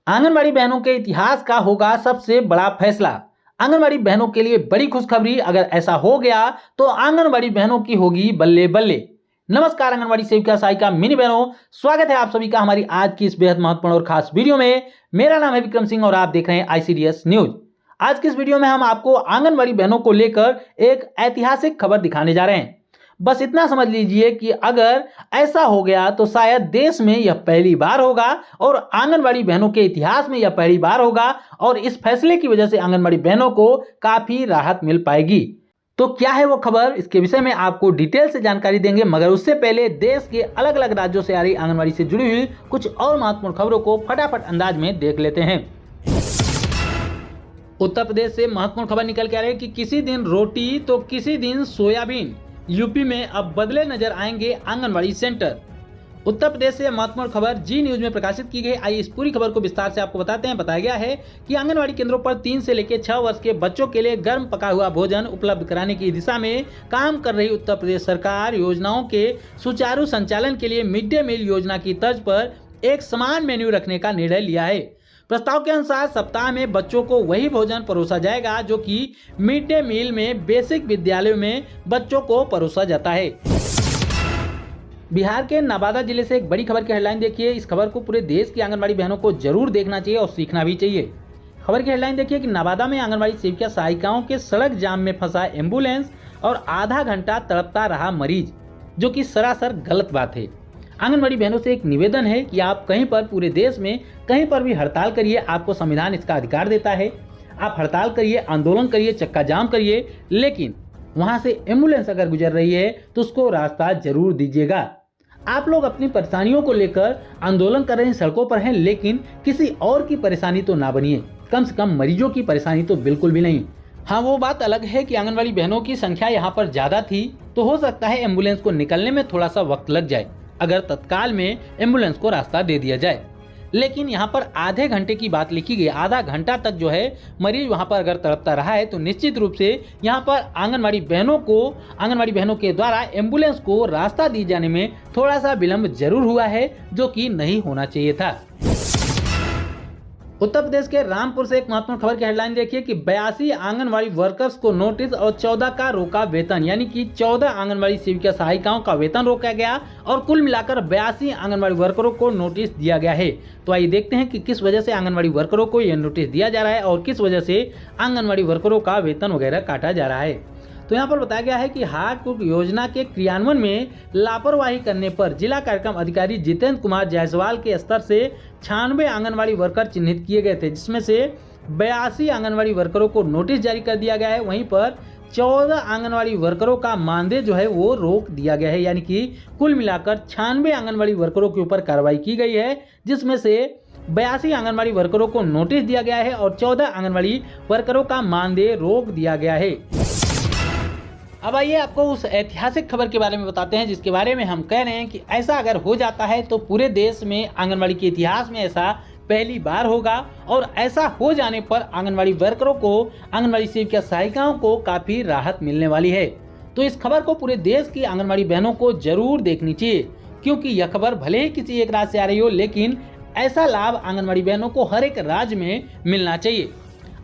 आंगनबाड़ी बहनों के इतिहास का होगा सबसे बड़ा फैसला। आंगनबाड़ी बहनों के लिए बड़ी खुशखबरी, अगर ऐसा हो गया तो आंगनबाड़ी बहनों की होगी बल्ले बल्ले। नमस्कार आंगनबाड़ी सेविका सहायिका मिनी बहनों, स्वागत है आप सभी का हमारी आज की इस बेहद महत्वपूर्ण और खास वीडियो में। मेरा नाम है विक्रम सिंह और आप देख रहे हैं आईसीडीएस न्यूज। आज की इस वीडियो में हम आपको आंगनबाड़ी बहनों को लेकर एक ऐतिहासिक खबर दिखाने जा रहे हैं। बस इतना समझ लीजिए कि अगर ऐसा हो गया तो शायद देश में यह पहली बार होगा और आंगनबाड़ी बहनों के इतिहास में यह पहली बार होगा और इस फैसले की वजह से आंगनबाड़ी बहनों को काफी राहत मिल पाएगी। तो क्या है वो खबर, इसके विषय में आपको डिटेल से जानकारी देंगे, मगर उससे पहले देश के अलग अलग राज्यों से आ रही आंगनबाड़ी से जुड़ी हुई कुछ और महत्वपूर्ण खबरों को फटाफट अंदाज में देख लेते हैं। उत्तर प्रदेश से महत्वपूर्ण खबर निकल के आ रही है कि किसी दिन रोटी तो किसी दिन सोयाबीन, यूपी में अब बदले नजर आएंगे आंगनबाड़ी सेंटर। उत्तर प्रदेश से महत्वपूर्ण खबर जी न्यूज में प्रकाशित की गई। आइए इस पूरी खबर को विस्तार से आपको बताते हैं। बताया गया है कि आंगनबाड़ी केंद्रों पर 3 से लेकर 6 वर्ष के बच्चों के लिए गर्म पका हुआ भोजन उपलब्ध कराने की दिशा में काम कर रही उत्तर प्रदेश सरकार योजनाओं के सुचारू संचालन के लिए मिड डे मील योजना की तर्ज पर एक समान मेन्यू रखने का निर्णय लिया है। प्रस्ताव के अनुसार सप्ताह में बच्चों को वही भोजन परोसा जाएगा जो कि मिड डे मील में बेसिक विद्यालयों में बच्चों को परोसा जाता है। बिहार के नवादा जिले से एक बड़ी खबर की हेडलाइन देखिए। इस खबर को पूरे देश की आंगनबाड़ी बहनों को जरूर देखना चाहिए और सीखना भी चाहिए। खबर की हेडलाइन देखिए कि नवादा में आंगनबाड़ी सेविका सहायिकाओं के सड़क जाम में फंसा एम्बुलेंस और आधा घंटा तड़पता रहा मरीज, जो कि सरासर गलत बात है। आंगनबाड़ी बहनों से एक निवेदन है कि आप कहीं पर पूरे देश में कहीं पर भी हड़ताल करिए, आपको संविधान इसका अधिकार देता है। आप हड़ताल करिए, आंदोलन करिए, चक्का जाम करिए, लेकिन वहां से एम्बुलेंस अगर गुजर रही है तो उसको रास्ता जरूर दीजिएगा। आप लोग अपनी परेशानियों को लेकर आंदोलन कर रहे हैं, सड़कों पर हैं, लेकिन किसी और की परेशानी तो ना बनिए, कम से कम मरीजों की परेशानी तो बिल्कुल भी नहीं। हाँ, वो बात अलग है कि आंगनबाड़ी बहनों की संख्या यहाँ पर ज्यादा थी तो हो सकता है एम्बुलेंस को निकलने में थोड़ा सा वक्त लग जाए अगर तत्काल में एम्बुलेंस को रास्ता दे दिया जाए, लेकिन यहाँ पर आधे घंटे की बात लिखी गई। आधा घंटा तक जो है मरीज वहाँ पर अगर तड़पता रहा है तो निश्चित रूप से यहाँ पर आंगनबाड़ी बहनों के द्वारा एम्बुलेंस को रास्ता दिए जाने में थोड़ा सा विलंब जरूर हुआ है, जो कि नहीं होना चाहिए था। उत्तर प्रदेश के रामपुर से एक महत्वपूर्ण खबर की हेडलाइन देखिए कि 82 आंगनबाड़ी वर्कर्स को नोटिस और 14 का रोका वेतन, यानी कि 14 आंगनबाड़ी सेविका सहायिकाओं का वेतन रोका गया और कुल मिलाकर 82 आंगनबाड़ी वर्करों को नोटिस दिया गया है। तो आइए देखते हैं कि किस वजह से आंगनबाड़ी वर्करों को यह नोटिस दिया जा रहा है और किस वजह से आंगनबाड़ी वर्करों का वेतन वगैरह काटा जा रहा है। तो यहाँ पर बताया गया है कि हार्ट कुक योजना के क्रियान्वयन में लापरवाही करने पर जिला कार्यक्रम अधिकारी जितेंद्र कुमार जायसवाल के स्तर से 96 आंगनबाड़ी वर्कर चिन्हित किए गए थे, जिसमें से 82 आंगनबाड़ी वर्करों को नोटिस जारी कर दिया गया है। वहीं पर 14 आंगनबाड़ी वर्करों का मानदेय जो है वो रोक दिया गया है, यानी कि कुल मिलाकर 96 आंगनबाड़ी वर्करों के ऊपर कार्रवाई की गई है, जिसमें से 82 आंगनबाड़ी वर्करों को नोटिस दिया गया है और 14 आंगनबाड़ी वर्करों का मानदेय रोक दिया गया है। अब आइए आपको उस ऐतिहासिक खबर के बारे में बताते हैं जिसके बारे में हम कह रहे हैं कि ऐसा अगर हो जाता है तो पूरे देश में आंगनबाड़ी के इतिहास में ऐसा पहली बार होगा और ऐसा हो जाने पर आंगनबाड़ी वर्करों को, आंगनबाड़ी सेविका सहायिकाओं को काफ़ी राहत मिलने वाली है। तो इस खबर को पूरे देश की आंगनबाड़ी बहनों को जरूर देखनी चाहिए, क्योंकि यह खबर भले ही किसी एक राज्य से आ रही हो, लेकिन ऐसा लाभ आंगनबाड़ी बहनों को हर एक राज्य में मिलना चाहिए।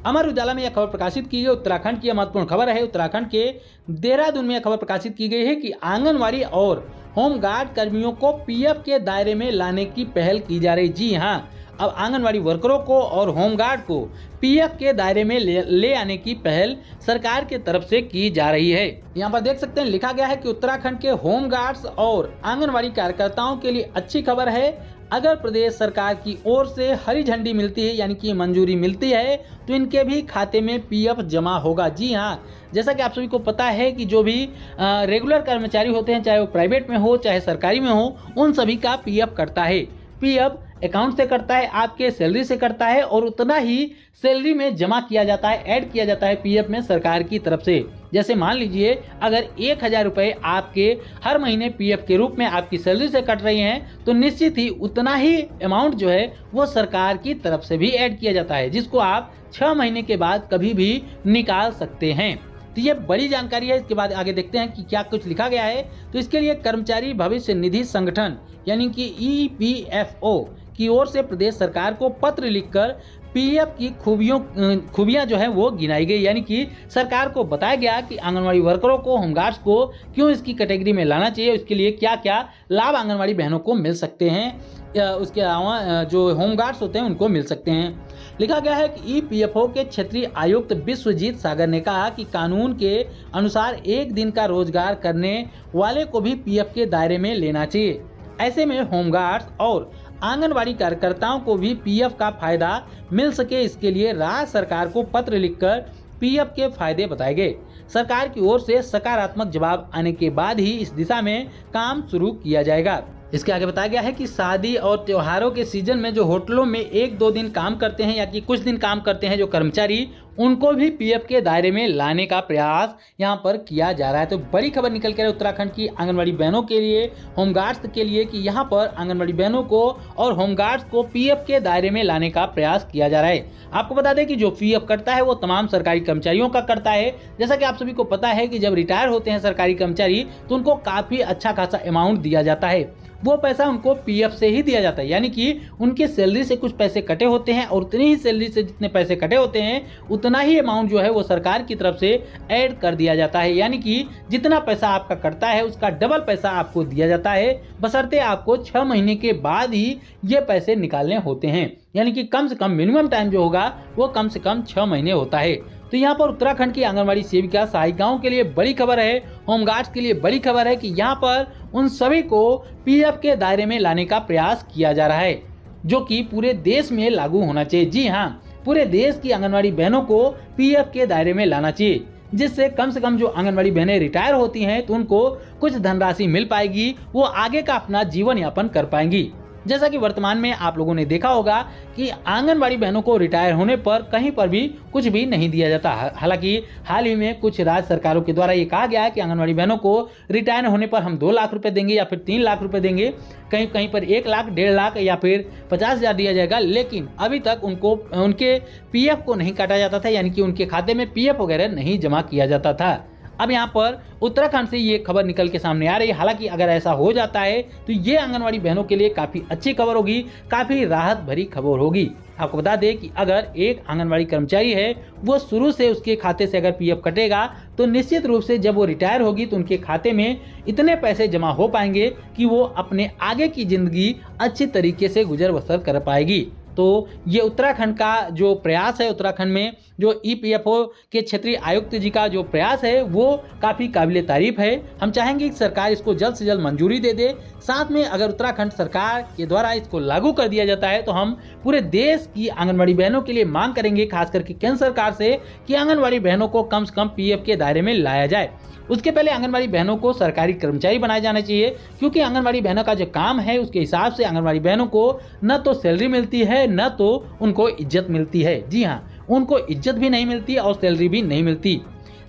अमर उजाला में यह खबर प्रकाशित की गई। उत्तराखंड की यह महत्वपूर्ण खबर है। उत्तराखंड के देहरादून में यह खबर प्रकाशित की गई है कि आंगनवाड़ी और होमगार्ड कर्मियों को पीएफ के दायरे में लाने की पहल की जा रही। जी हाँ, अब आंगनवाड़ी वर्करों को और होमगार्ड को पीएफ के दायरे में ले आने की पहल सरकार के तरफ से की जा रही है। यहाँ पर देख सकते हैं लिखा गया है कि उत्तराखंड के होमगार्ड्स और आंगनवाड़ी कार्यकर्ताओं के लिए अच्छी खबर है। अगर प्रदेश सरकार की ओर से हरी झंडी मिलती है, यानी कि मंजूरी मिलती है, तो इनके भी खाते में पीएफ जमा होगा। जी हाँ, जैसा कि आप सभी को पता है कि जो भी रेगुलर कर्मचारी होते हैं, चाहे वो प्राइवेट में हो चाहे सरकारी में हो, उन सभी का पीएफ कटता है। पीएफ अकाउंट से कटता है, आपके सैलरी से कटता है और उतना ही सैलरी में जमा किया जाता है, ऐड किया जाता है पीएफ में सरकार की तरफ से। जैसे मान लीजिए अगर 1000 रुपये आपके हर महीने पीएफ के रूप में आपकी सैलरी से कट रही हैं, तो निश्चित ही उतना ही अमाउंट जो है वो सरकार की तरफ से भी ऐड किया जाता है, जिसको आप 6 महीने के बाद कभी भी निकाल सकते हैं। तो ये बड़ी जानकारी है। इसके बाद आगे देखते हैं कि क्या कुछ लिखा गया है। तो इसके लिए कर्मचारी भविष्य निधि संगठन यानी कि ईपीएफओ की ओर से प्रदेश सरकार को पत्र लिखकर पीएफ की खूबियां जो है वो गिनाई गई, यानी कि सरकार को बताया गया कि आंगनवाड़ी वर्करों को, होमगार्ड्स को क्यों इसकी कैटेगरी में लाना चाहिए, इसके लिए क्या क्या लाभ आंगनवाड़ी बहनों को मिल सकते हैं, उसके अलावा जो होमगार्ड्स होते हैं उनको मिल सकते हैं। लिखा गया है कि ईपीएफओ के क्षेत्रीय आयुक्त विश्वजीत सागर ने कहा कि कानून के अनुसार एक दिन का रोजगार करने वाले को भी पीएफ के दायरे में लेना चाहिए। ऐसे में होमगार्ड्स और आंगनवाड़ी कार्यकर्ताओं को भी पीएफ का फायदा मिल सके, इसके लिए राज्य सरकार को पत्र लिखकर पीएफ के फायदे बताए गए। सरकार की ओर से सकारात्मक जवाब आने के बाद ही इस दिशा में काम शुरू किया जाएगा। इसके आगे बताया गया है कि शादी और त्योहारों के सीजन में जो होटलों में 1-2 दिन काम करते हैं या कि कुछ दिन काम करते हैं जो कर्मचारी, उनको भी पीएफ के दायरे में लाने का प्रयास यहां पर किया जा रहा है। तो बड़ी खबर निकल कर उत्तराखंड की आंगनवाड़ी बहनों के लिए, होमगार्ड्स के लिए कि यहां पर आंगनवाड़ी बहनों को और होमगार्ड्स को पीएफ के दायरे में लाने का प्रयास किया जा रहा है। आपको बता दें कि जो पीएफ कटता है वो तमाम सरकारी कर्मचारियों का कटता है। जैसा कि आप सभी को पता है कि जब रिटायर होते हैं सरकारी कर्मचारी तो उनको काफी अच्छा खासा अमाउंट दिया जाता है, वो पैसा उनको पीएफ से ही दिया जाता है, यानी कि उनकी सैलरी से कुछ पैसे कटे होते हैं और उतनी ही सैलरी से जितने पैसे कटे होते हैं उतना ही अमाउंट जो है वो सरकार की तरफ से ऐड कर दिया जाता है, यानी कि जितना पैसा आपका कटता है उसका डबल पैसा आपको दिया जाता है, बशर्ते आपको 6 महीने के बाद ही ये पैसे निकालने होते हैं, यानी कि कम से कम मिनिमम टाइम जो होगा वो कम से कम 6 महीने होता है। तो यहाँ पर उत्तराखंड की आंगनवाड़ी सेविका सहायिकाओं के लिए बड़ी खबर है, होमगार्ड्स के लिए बड़ी खबर है कि यहाँ पर उन सभी को पीएफ के दायरे में लाने का प्रयास किया जा रहा है, जो कि पूरे देश में लागू होना चाहिए। जी हाँ, पूरे देश की आंगनवाड़ी बहनों को पीएफ के दायरे में लाना चाहिए, जिससे कम से कम जो आंगनवाड़ी बहनें रिटायर होती हैं तो उनको कुछ धनराशि मिल पाएगी, वो आगे का अपना जीवन यापन कर पाएंगी। जैसा कि वर्तमान में आप लोगों ने देखा होगा कि आंगनवाड़ी बहनों को रिटायर होने पर कहीं पर भी कुछ भी नहीं दिया जाता। हालांकि हाल ही में कुछ राज्य सरकारों के द्वारा ये कहा गया है कि आंगनवाड़ी बहनों को रिटायर होने पर हम 2 लाख रुपए देंगे या फिर 3 लाख रुपए देंगे, कहीं कहीं पर 1 लाख, 1.5 लाख या फिर 50,000 दिया जाएगा, लेकिन अभी तक उनके पीएफ को नहीं काटा जाता था, यानी कि उनके खाते में पीएफ वगैरह नहीं जमा किया जाता था। अब यहाँ पर उत्तराखंड से ये खबर निकल के सामने आ रही है। हालांकि अगर ऐसा हो जाता है तो ये आंगनवाड़ी बहनों के लिए काफी अच्छी खबर होगी, काफी राहत भरी खबर होगी। आपको बता दें कि अगर एक आंगनवाड़ी कर्मचारी है वो शुरू से उसके खाते से अगर पीएफ कटेगा तो निश्चित रूप से जब वो रिटायर होगी तो उनके खाते में इतने पैसे जमा हो पाएंगे कि वो अपने आगे की जिंदगी अच्छी तरीके से गुजर बसर कर पाएगी। तो ये उत्तराखंड का जो प्रयास है, उत्तराखंड में जो ईपीएफओ के क्षेत्रीय आयुक्त जी का जो प्रयास है वो काफ़ी काबिले तारीफ है। हम चाहेंगे कि सरकार इसको जल्द से जल्द मंजूरी दे दे। साथ में अगर उत्तराखंड सरकार के द्वारा इसको लागू कर दिया जाता है तो हम पूरे देश की आंगनवाड़ी बहनों के लिए मांग करेंगे, खास करके केंद्र सरकार से, कि आंगनवाड़ी बहनों को कम से कम पीएफ के दायरे में लाया जाए। उसके पहले आंगनवाड़ी बहनों को सरकारी कर्मचारी बनाया जाना चाहिए, क्योंकि आंगनवाड़ी बहनों का जो काम है उसके हिसाब से आंगनवाड़ी बहनों को न तो सैलरी मिलती है न तो उनको इज्जत मिलती है। जी हाँ, उनको इज्जत भी नहीं मिलती और सैलरी भी नहीं मिलती।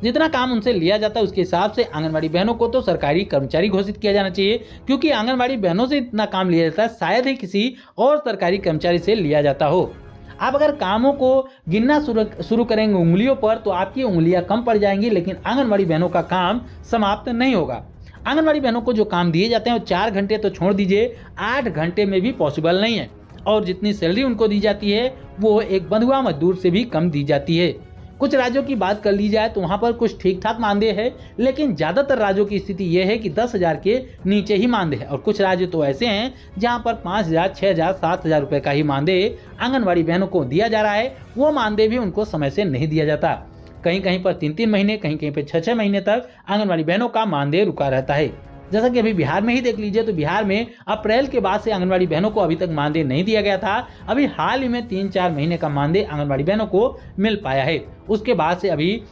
जितना काम उनसे लिया जाता है उसके हिसाब से आंगनवाड़ी बहनों को तो सरकारी कर्मचारी घोषित किया जाना चाहिए, क्योंकि आंगनवाड़ी बहनों से इतना काम लिया जाता है शायद ही किसी और सरकारी कर्मचारी से लिया जाता हो। आप अगर कामों को गिनना शुरू करेंगे उंगलियों पर तो आपकी उंगलियां कम पड़ जाएंगी, लेकिन आंगनवाड़ी बहनों का काम समाप्त नहीं होगा। आंगनवाड़ी बहनों को जो काम दिए जाते हैं वो 4 घंटे तो छोड़ दीजिए, 8 घंटे में भी पॉसिबल नहीं है, और जितनी सैलरी उनको दी जाती है वो एक बंधुआ मजदूर से भी कम दी जाती है। कुछ राज्यों की बात कर ली जाए तो वहाँ पर कुछ ठीक ठाक मानदेय है, लेकिन ज़्यादातर राज्यों की स्थिति ये है कि 10,000 के नीचे ही मानदेय है, और कुछ राज्य तो ऐसे हैं जहाँ पर 5,000, 6,000, 7,000 रुपये का ही मानदेय आंगनवाड़ी बहनों को दिया जा रहा है। वो मानदेय भी उनको समय से नहीं दिया जाता। कहीं कहीं पर 3-3 महीने, कहीं कहीं पर 6-6 महीने तक आंगनवाड़ी बहनों का मानदेय रुका रहता है। जैसा कि अभी बिहार में ही देख लीजिए तो बिहार में अप्रैल के बाद से आंगनवाड़ी बहनों को अभी तक मानदेय नहीं दिया गया था। अभी हाल ही में 3-4 महीने का मानदेय आंगनवाड़ी बहनों को मिल पाया है। उसके बाद से अभी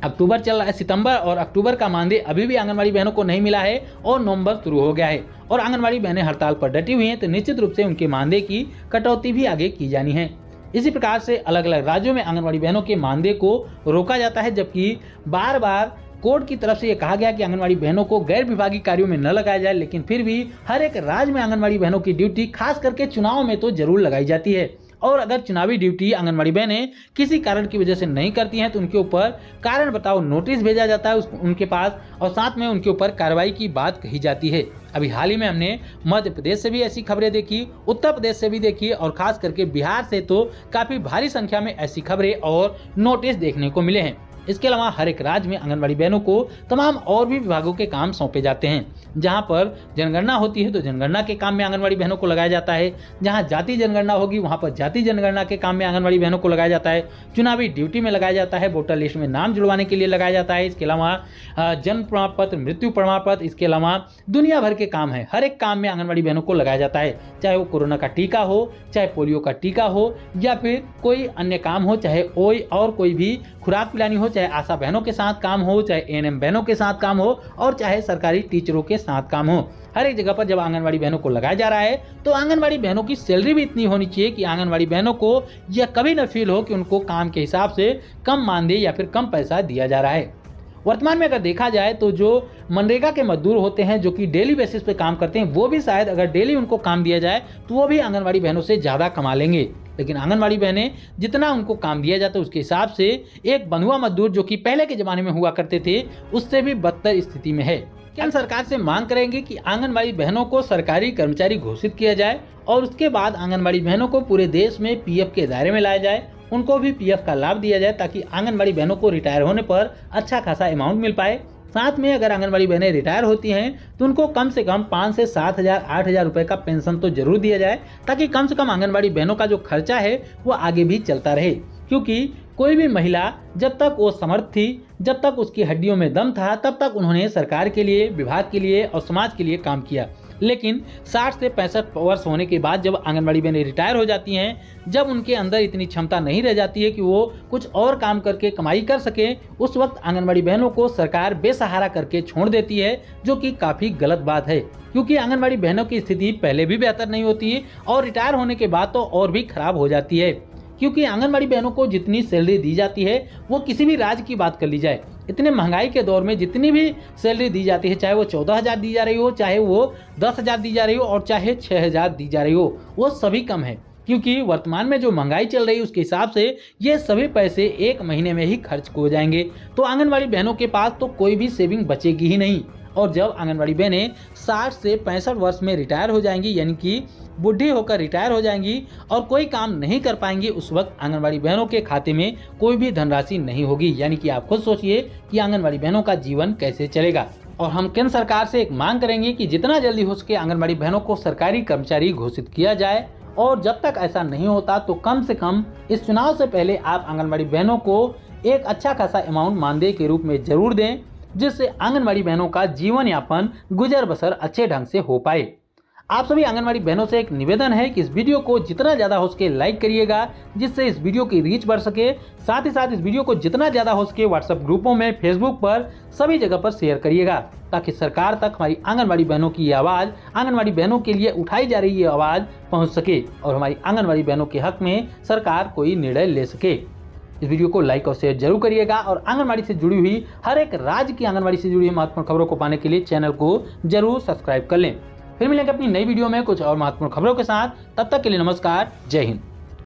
अक्टूबर चल रहा है, सितंबर और अक्टूबर का मानदेय अभी भी आंगनवाड़ी बहनों को नहीं मिला है और नवंबर शुरू हो गया है और आंगनवाड़ी बहनें हड़ताल पर डटी हुई हैं, तो निश्चित रूप से उनके मानदेय की कटौती भी आगे की जानी है। इसी प्रकार से अलग अलग राज्यों में आंगनवाड़ी बहनों के मानदेय को रोका जाता है, जबकि बार बार कोर्ट की तरफ से ये कहा गया कि आंगनवाड़ी बहनों को गैर विभागीय कार्यों में न लगाया जाए, लेकिन फिर भी हर एक राज्य में आंगनवाड़ी बहनों की ड्यूटी खास करके चुनाव में तो जरूर लगाई जाती है। और अगर चुनावी ड्यूटी आंगनबाड़ी बहनें किसी कारण की वजह से नहीं करती हैं तो उनके ऊपर कारण बताओ नोटिस भेजा जाता है उनके पास, और साथ में उनके ऊपर कार्रवाई की बात कही जाती है। अभी हाल ही में हमने मध्य प्रदेश से भी ऐसी खबरें देखी, उत्तर प्रदेश से भी देखी, और खास करके बिहार से तो काफी भारी संख्या में ऐसी खबरें और नोटिस देखने को मिले हैं। इसके अलावा हर एक राज्य में आंगनबाड़ी बहनों को तमाम और भी विभागों के काम सौंपे जाते हैं। जहां पर जनगणना होती है तो जनगणना के काम में आंगनबाड़ी बहनों को लगाया जाता है, जहां जाति जनगणना होगी वहां पर जाति जनगणना के काम में आंगनबाड़ी बहनों को लगाया जाता है, चुनावी ड्यूटी में लगाया जाता है, वोटर लिस्ट में नाम जुड़वाने के लिए लगाया जाता है। इसके अलावा जन्म प्रमाण पत्र, मृत्यु प्रमाण पत्र, इसके अलावा दुनिया भर के काम है, हर एक काम में आंगनबाड़ी बहनों को लगाया जाता है, चाहे वो कोरोना का टीका हो, चाहे पोलियो का टीका हो, या फिर कोई अन्य काम हो, चाहे और कोई भी खुराक पिलानी हो, चाहे आशा बहनों के साथ काम हो, चाहे एएनएम बहनों के साथ काम हो, और चाहे सरकारी टीचरों के साथ काम हो। हर एक जगह पर जब आंगनबाड़ी बहनों को लगाया जा रहा है तो आंगनबाड़ी बहनों की सैलरी भी इतनी होनी चाहिए कि आंगनबाड़ी बहनों को यह कभी न फील हो कि उनको काम के हिसाब से कम मानदेय या फिर कम पैसा दिया जा रहा है। वर्तमान में अगर देखा जाए तो जो मनरेगा के मजदूर होते हैं जो कि डेली बेसिस पे काम करते हैं, वो भी शायद अगर डेली उनको काम दिया जाए तो वो भी आंगनबाड़ी बहनों से ज़्यादा कमा लेंगे। लेकिन आंगनबाड़ी बहनें जितना उनको काम दिया जाता है उसके हिसाब से एक बंधुआ मजदूर जो कि पहले के ज़माने में हुआ करते थे उससे भी बदतर स्थिति में है। केंद्र सरकार से मांग करेंगे कि आंगनबाड़ी बहनों को सरकारी कर्मचारी घोषित किया जाए और उसके बाद आंगनबाड़ी बहनों को पूरे देश में पीएफ के दायरे में लाया जाए, उनको भी पीएफ का लाभ दिया जाए ताकि आंगनबाड़ी बहनों को रिटायर होने पर अच्छा खासा अमाउंट मिल पाए। साथ में अगर आंगनबाड़ी बहनें रिटायर होती हैं तो उनको कम से कम 5 से 7,000 8,000 रुपए का पेंशन तो जरूर दिया जाए ताकि कम से कम आंगनबाड़ी बहनों का जो खर्चा है वो आगे भी चलता रहे। क्योंकि कोई भी महिला जब तक वो समर्थ थी, जब तक उसकी हड्डियों में दम था, तब तक उन्होंने सरकार के लिए, विभाग के लिए और समाज के लिए काम किया। लेकिन 60 से 65 वर्ष होने के बाद जब आंगनबाड़ी बहनें रिटायर हो जाती हैं, जब उनके अंदर इतनी क्षमता नहीं रह जाती है कि वो कुछ और काम करके कमाई कर सके, उस वक्त आंगनबाड़ी बहनों को सरकार बेसहारा करके छोड़ देती है, जो कि काफ़ी गलत बात है। क्योंकि आंगनबाड़ी बहनों की स्थिति पहले भी बेहतर नहीं होती है और रिटायर होने के बाद तो और भी खराब हो जाती है। क्योंकि आंगनबाड़ी बहनों को जितनी सैलरी दी जाती है, वो किसी भी राज्य की बात कर ली जाए, इतने महंगाई के दौर में जितनी भी सैलरी दी जाती है, चाहे वो 14,000 दी जा रही हो, चाहे वो 10,000 दी जा रही हो और चाहे 6,000 दी जा रही हो, वो सभी कम है। क्योंकि वर्तमान में जो महंगाई चल रही है उसके हिसाब से ये सभी पैसे एक महीने में ही खर्च हो जाएंगे, तो आंगनबाड़ी बहनों के पास तो कोई भी सेविंग बचेगी ही नहीं। और जब आंगनबाड़ी बहनें 60 से 65 वर्ष में रिटायर हो जाएंगी, यानी कि बूढ़ी होकर रिटायर हो जाएंगी और कोई काम नहीं कर पाएंगी, उस वक्त आंगनबाड़ी बहनों के खाते में कोई भी धनराशि नहीं होगी। यानी कि आप खुद सोचिए कि आंगनबाड़ी बहनों का जीवन कैसे चलेगा। और हम केंद्र सरकार से एक मांग करेंगे कि जितना जल्दी हो सके आंगनबाड़ी बहनों को सरकारी कर्मचारी घोषित किया जाए, और जब तक ऐसा नहीं होता तो कम से कम इस चुनाव से पहले आप आंगनबाड़ी बहनों को एक अच्छा खासा अमाउंट मानदेय के रूप में जरूर दें, जिससे आंगनबाड़ी बहनों का जीवन यापन, गुजर बसर अच्छे ढंग से हो पाए। आप सभी आंगनबाड़ी बहनों से एक निवेदन है कि इस वीडियो को जितना ज़्यादा हो सके लाइक करिएगा, जिससे इस वीडियो की रीच बढ़ सके। साथ ही साथ इस वीडियो को जितना ज़्यादा हो सके व्हाट्सएप ग्रुपों में, फेसबुक पर, सभी जगह पर शेयर करिएगा, ताकि सरकार तक हमारी आंगनबाड़ी बहनों की ये आवाज़, आंगनबाड़ी बहनों के लिए उठाई जा रही ये आवाज़ पहुँच सके और हमारी आंगनबाड़ी बहनों के हक में सरकार कोई निर्णय ले सके। इस वीडियो को लाइक और शेयर जरूर करिएगा और आंगनबाड़ी से जुड़ी हुई हर एक राज्य की आंगनबाड़ी से जुड़ी हुई महत्वपूर्ण खबरों को पाने के लिए चैनल को जरूर सब्सक्राइब कर लें। फिर मिलेंगे अपनी नई वीडियो में कुछ और महत्वपूर्ण खबरों के साथ। तब तक के लिए नमस्कार, जय हिंद।